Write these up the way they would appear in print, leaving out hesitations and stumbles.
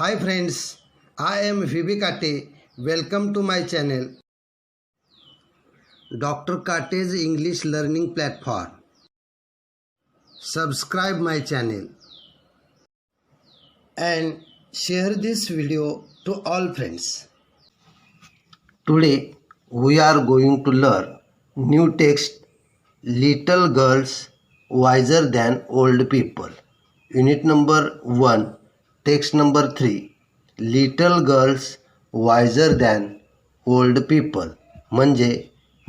Hi friends, I am VB Kate. Welcome to my channel, Dr. Kate's English Learning Platform. Subscribe my channel and share this video to all friends. Today we are going to learn new text, Little Girls Wiser Than Old People. Unit number 1, text number 3, Little Girls Wiser Than Old People. म्हणजे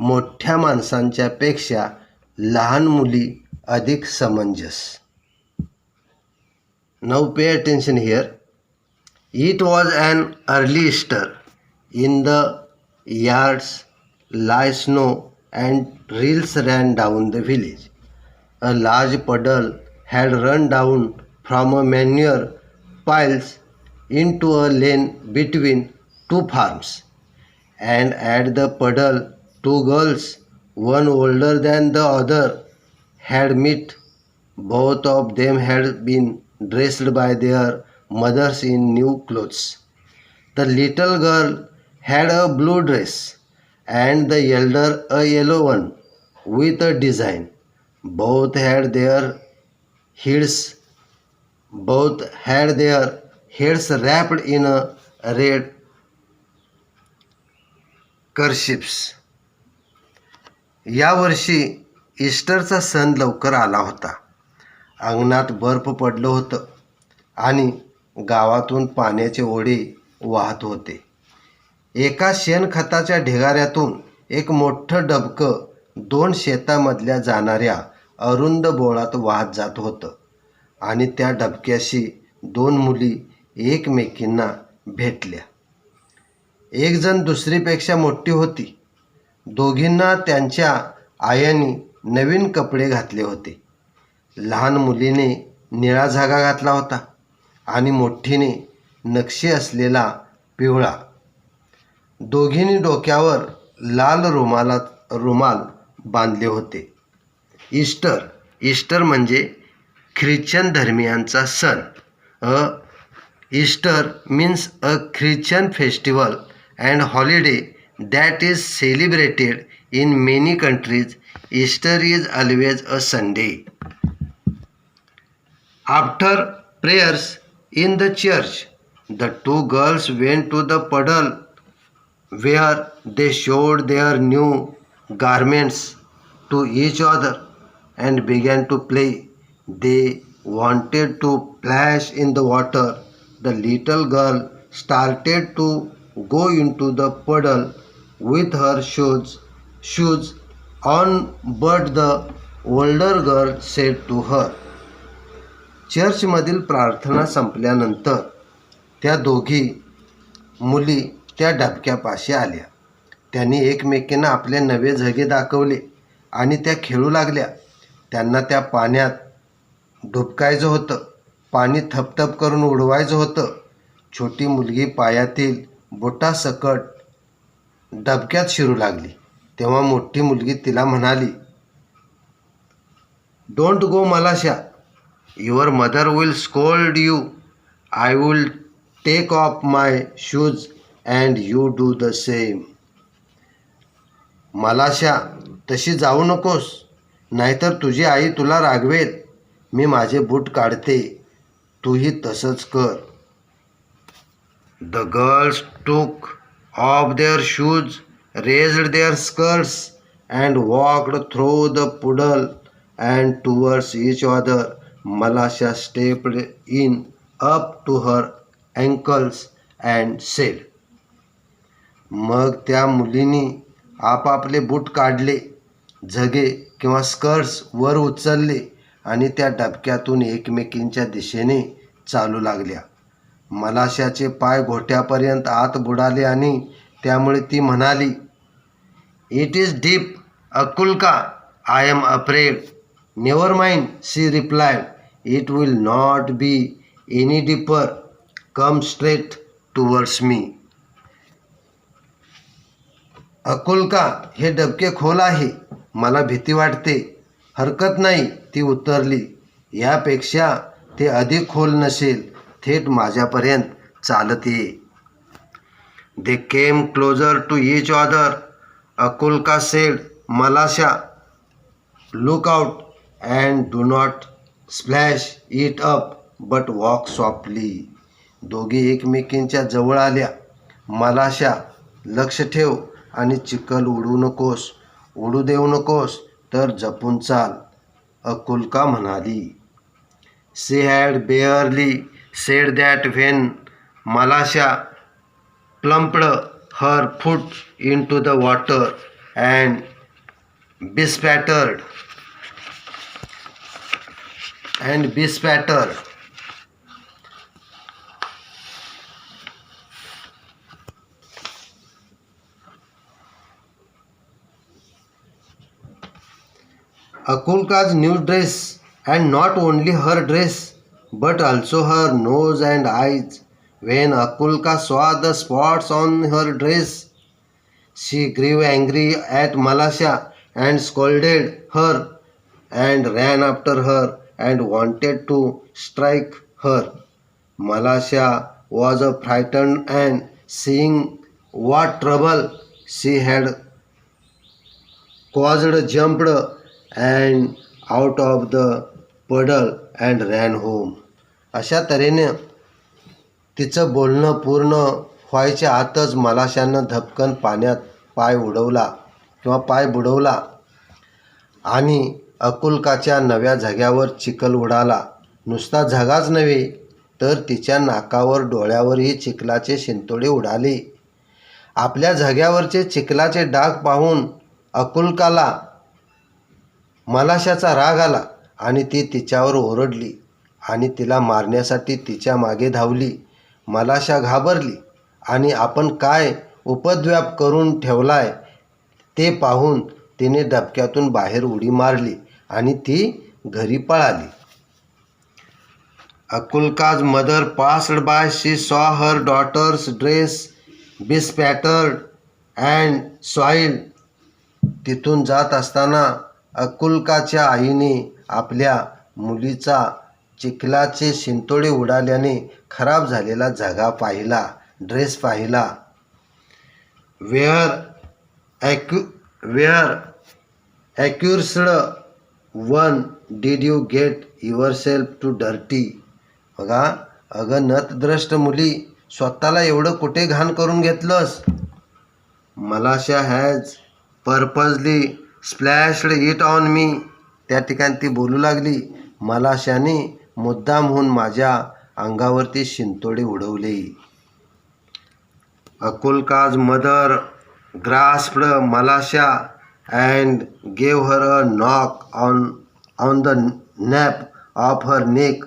मोठ्या माणसांच्या पेक्षा लहान मुली अधिक समंजस. Now pay attention here. It was an early Easter. In the yards lay snow and rills ran down the village. A large puddle had run down from a manure piles into a lane between two farms, and at the puddle two girls, one older than the other, had met. Both of them had been dressed by their mothers in new clothes. The little girl had a blue dress and the elder a yellow one with a design. Both had their heads wrapped in a red kerchiefs. यावर्षी ईस्टरचा सण लवकर आला होता. अंगणात बर्फ पडलं होतं आणि गावातून पाण्याचे ओढे वाहत होते. एका शेणखताच्या ढिगाऱ्यातून एक मोठं डबकं दोन शेतामधल्या जाणाऱ्या अरुंद बोळात वाहत जात होतं आणि त्या डबक्याशी दोन मुली एकमेकींना भेटल्या. एक जण दुसरीपेक्षा मोठी होती. दोघींना त्यांच्या आयांनी नवीन कपडे घातले होते. लहान मुलीने निळा धागा घातला होता आणि मोठीने नक्षी असलेला पिवळा. दोघींनी डोक्यावर लाल रुमाल बांधले होते. ईस्टर म्हणजे ख्रिश्चन धर्मियांचा सण. Easter means a Christian festival and holiday that is celebrated in many countries. Easter is always a Sunday. After prayers in the church, the two girls went to the puddle where they showed their new garments to each other and began to play. They wanted to splash in the water. The little girl started to go into the puddle with her shoes on, but the older girl said to her. चर्चमधील प्रार्थना संपल्यानंतर त्या दोघी मुली त्या डबक्यापाशी आल्या. त्यांनी एकमेकींना आपले नवे झगे दाखवले आणि त्या खेळू लागल्या. त्यांना त्या पाण्यात डुबकायचं होतं. पाणी थपथप करून उडवायचं होतं. छोटी मुलगी पायातील बोटासकट डबक्यात शिरू लागली. तेव्हा मोठी मुलगी तिला म्हणाली, don't go Malasha, your mother will scold you. I will take off my shoes and you do the same. Malasha, तशी जाऊ नकोस, नाहीतर तुझी आई तुला रागवेल. मी माझे बूट काढते, तूही तसंच कर. The girls took off their shoes, raised their skirts, and walked through the puddle and towards each other. Malasha stepped in up to her ankles and said. मग त्या मुलींनी आपापले बूट काढले, झगे किंवा स्कर्ट्स वर उचलले आणि त्या डबक्यातून एकमेकींच्या दिशेने चालू लागल्या. मलाशाचे पाय घोट्यापर्यंत आत बुडाले आणि त्यामुळे ती म्हणाली, it is deep Akulka, I am afraid. Never mind, she replied, it will not be any deeper. Come straight towards me. Akulka, हे डबके खोल आहे, मला भीती वाटते. हरकत नाही, ती उत्तरली. यापेक्षा ते अधिक खोल नसेल, थेट माझ्यापर्यंत चालते. They came closer to each other. Akulka said, Malasha, look out and do not splash it up but walk softly. दोघे एकमेकींच्या जवळ आल्या. मलाशा, लक्ष ठेव आणि चिखल उडू देऊ नकोस, तर जपून चाल, अकुल्का म्हणाली. She had barely said that when Malasha plumped her foot into the water and bespattered. Akulka's new dress, and not only her dress, but also her nose and eyes. When Akulka saw the spots on her dress, she grew angry at Malasha and scolded her and ran after her and wanted to strike her. Malasha was frightened and seeing what trouble she had caused, jumped and out of the puddle and ran home. अशा तऱ्हेने तिचं बोलणं पूर्ण व्हायच्या आतच मलाशानं धपकन पाण्यात पाय बुडवला आणि अकुल्काच्या नव्या झग्यावर चिखल उडाला. नुसता झगाच नव्हे, तर तिच्या नाकावर डोळ्यावरही चिखलाचे शिंतोडे उडाले. आपल्या झग्यावरचे चिखलाचे डाग पाहून अकुल्काला मलाशाचा राग आला आणि ती तिच्यावर ओरडली आणि तिला मारण्यासाठी तिच्या मागे धावली. मलाशा घाबरली आणि आपण काय उपद्व्याप करून ठेवलाय ते पाहून तिने डबक्यातून बाहेर उडी मारली आणि ती घरी पळाली. Akulka's mother passed by. She saw her daughter's dress bespattered and soiled. तिथून जात असताना अकुल्काच्या आईने आपल्या मुलीचा चिखलाचे शिंतोडे उडाल्याने खराब झालेला झगा पाहिला, ड्रेस पाहिला. Where accursed one did you get yourself too dirty. बघा, अगं नतद्रष्ट मुली, स्वतःला एवढं कुठे घाण करून घेतलंस. Malasha has purposely splashed it on me. त्या ठिकाणी ती बोलू लागली, मलाशाने मुद्दामहून माझ्या अंगावरती शिंतोडे उडवले. Akulka's mother grasped Malasha and gave her a knock on the nape of her neck.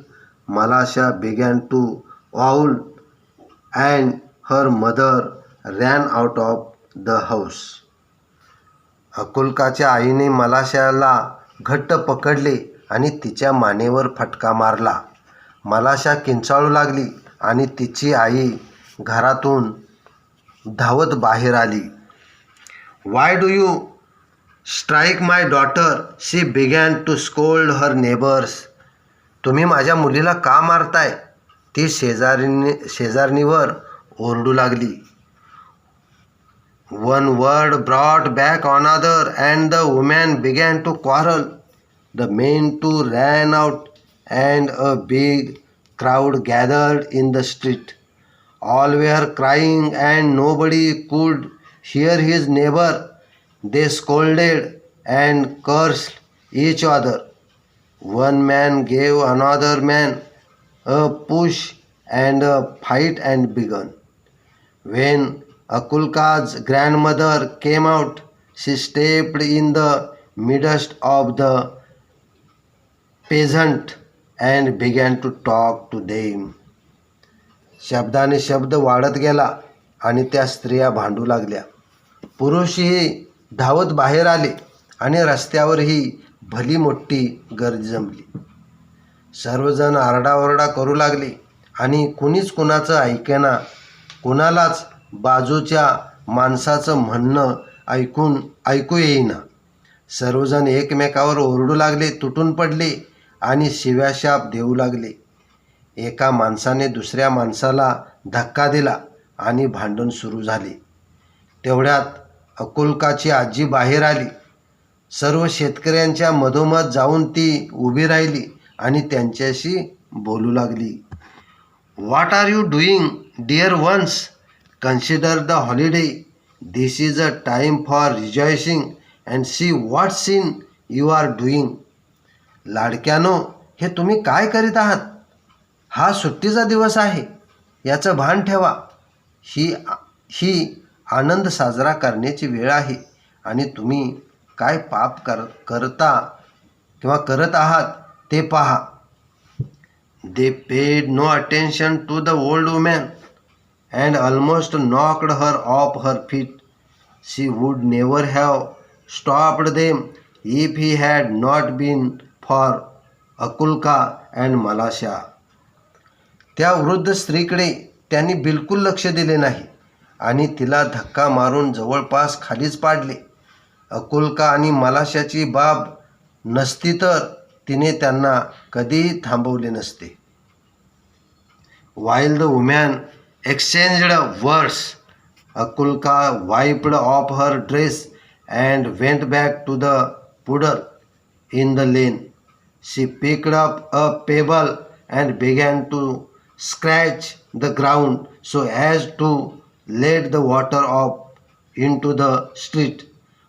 Malasha began to howl and her mother ran out of the house. अकुल्काच्या आईने मलाशाला घट्ट पकडले आणि तिच्या मानेवर फटका मारला. मलाशा किंचाळू लागली आणि तिची आई घरातून धावत बाहेर आली. Why do you strike my daughter, she began to scold her neighbours. तुम्ही माझ्या मुलीला का मारताय, ती शेजारणीवर ओरडू लागली. One word brought back another and the woman began to quarrel. The men too ran out and a big crowd gathered in the street. All were crying and nobody could hear his neighbor. They scolded and cursed each other. One man gave another man a push and a fight and began. When Akulka's grandmother came out, she stepped in the midst of the peasant and began to talk to them. शब्दाने शब्द वाढत गेला आणि त्या स्त्रिया भांडू लागल्या. पुरुषही धावत बाहेर आले आणि रस्त्यावरही भली मोठी गर्दी जमली. सर्वजण आरडाओरडा करू लागले आणि कुणीच कुणाचं ऐकेना. कुणालाच बाजूच्या माणसाचं म्हणणं ऐकू येईना. सर्वजण एकमेकावर ओरडू लागले, तुटून पडले आणि शिव्याशाप देऊ लागले. एका माणसाने दुसऱ्या माणसाला धक्का दिला आणि भांडण सुरू झाले. तेवढ्यात अकुल्काची आजी बाहेर आली. सर्व शेतकऱ्यांच्या मधोमध जाऊन ती उभी राहिली आणि त्यांच्याशी बोलू लागली. "What are you doing, dear ones? Consider the holiday. This is a time for rejoicing and see what scene you are doing." लाडक्यानो, हे तुम्ही काय करीत आहात? हा सुट्टीचा दिवस आहे, याचं भान ठेवा. ही ही आनंद साजरा करण्याची वेळ आहे आणि तुम्ही काय पाप करता किंवा करत आहात ते पहा. They paid no attention to the old woman and almost knocked her off her feet. She would never have stopped them if he had not been for Akulka and Malasha. त्या वृद्ध स्त्रीकडे त्यांनी बिलकुल लक्ष दिले नाही आणि तिला धक्का मारून जवळपास खालीच पाडले. अकुल्का आणि मलाशाची बाब नसती तर तिने त्यांना कधीही थांबवले नसते. While the woman exchanged words, Akulka wiped off her dress and went back to the puddle in the lane. She picked up a pebble and began to scratch the ground so as to let the water off into the street.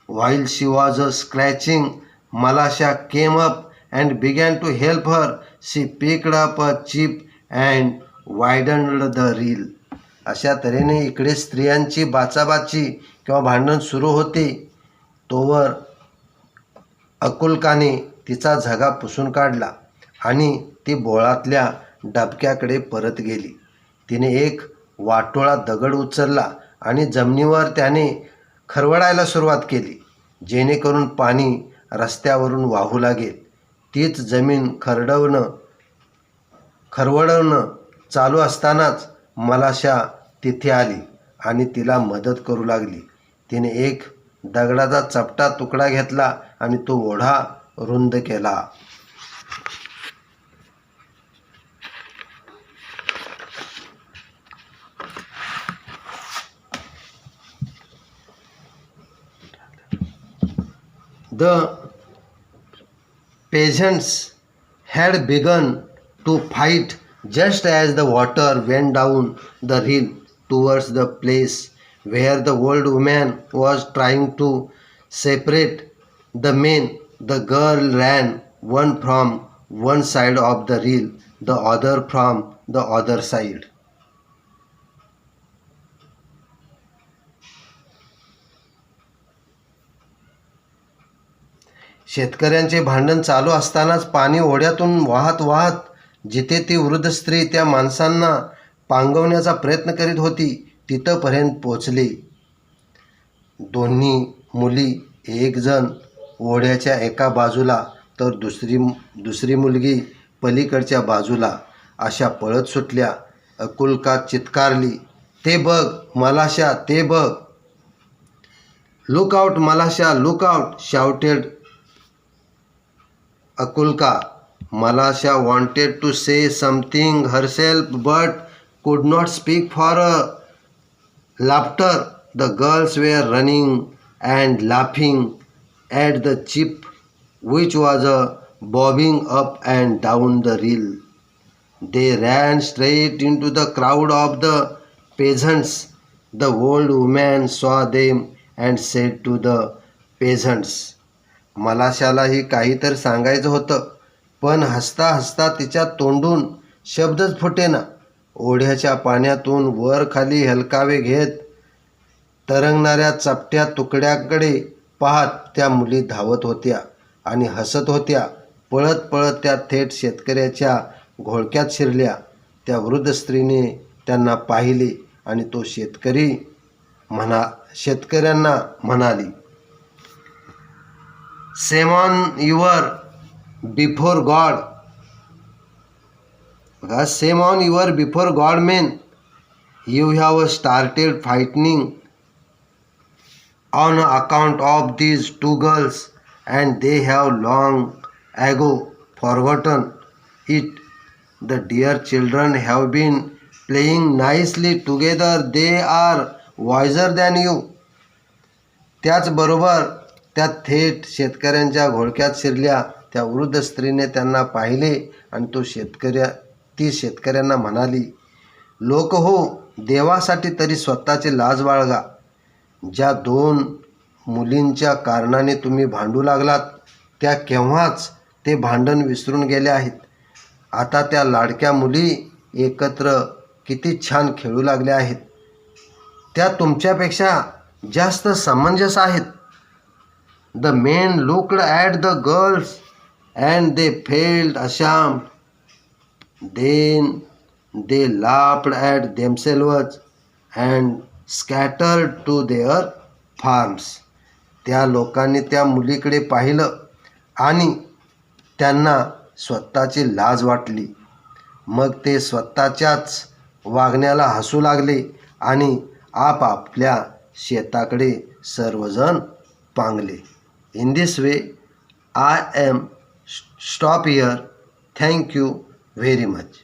While she was scratching, Malasha came up and began to help her. She picked up a chip and widened the reel. अशा तऱ्हेने इकडे स्त्रियांची बाचाबाची किंवा भांडण सुरू होते तोवर अकुल्काने तिचा झगा पुसून काढला आणि ती बोळातल्या डबक्याकडे परत गेली. तिने एक वाटोळा दगड उचलला आणि जमिनीवर त्याने खरवडायला सुरुवात केली जेणेकरून पाणी रस्त्यावरून वाहू लागेल. तीच जमीन खरवडवणं चालू असतानाच मलाशा तिथे आली आणि तिला मदत करू लागली. तिने एक दगडाचा चपटा तुकडा घेतला आणि तो ओढा रुंद केला. The peasants had begun to fight just as the water went down the hill towards the place where the old woman was trying to separate the men. The girl ran, one from one side of the hill, the other from the other side. शेतकऱ्यांचे भांडण चालू असतानाच पाणी ओढ्यातून वाहत वाहत जिथे ती वृद्ध स्त्री त्या माणसांना पांगवण्याचा प्रयत्न करीत होती तिथपर्यंत पोचले. दोन्ही मुली, एक जण ओढ्याच्या एका बाजूला तर दुसरी मुलगी पलीकडच्या बाजूला अशा पळत सुटल्या. अकुल्का चित्कारली, "ते बघ मलाशा, ते बघ!" "Look out मलाशा, look out!" shouted Akulka. Malasha wanted to say something herself but could not speak for laughter. The girls were running and laughing at the chip which was bobbing up and down the reel. They ran straight into the crowd of the peasants. The old woman saw them and said to the peasants, मलाशालाही काहीतरी सांगायचं होतं पण हसता हसता तिच्या तोंडून शब्दच फुटेना. ओढ्याच्या पाण्यातून वर खाली हलकावे घेत तरंगणाऱ्या चपट्या तुकड्याकडे पाहत त्या मुली धावत होत्या आणि हसत होत्या. पळत पळत त्या थेट शेतकऱ्याच्या घोळक्यात शिरल्या. त्या वृद्ध स्त्रीने त्यांना पाहिले आणि तो शेतकऱ्यांना म्हणाली, "Shame on your before God." "Shame on your before God, men. You have started fighting on account of these two girls and they have long ago forgotten it. The dear children have been playing nicely together. They are wiser than you. त्याचबरोबर त्या थेट शेतकऱ्यांच्या घोळक्यात शिरल्या. त्या वृद्ध स्त्रीने त्यांना पाहिले आणि ती शेतकऱ्यांना म्हणाली, लोक हो, देवासाठी तरी स्वतःची लाज बाळगा. ज्या 2 मुलींच्या कारणाने तुम्ही भांडू लागलात त्या केव्हाच ते भांडण विसरून गेले आहेत. आता त्या लाडक्या मुली एकत्र किती छान खेळू लागल्या आहेत. त्या तुमच्यापेक्षा जास्त समंजस आहेत. The men looked at the girls and they felt ashamed. Then they laughed at themselves and scattered to their farms. त्या लोकांनी त्या मुलीकडे पाहिलं आणि त्यांना स्वतःची लाज वाटली. मग ते स्वतःच्याच वागण्याला हसू लागले आणि आपापल्या शेताकडे सर्वजण Pangale. In this way, I am stop here. Thank you very much.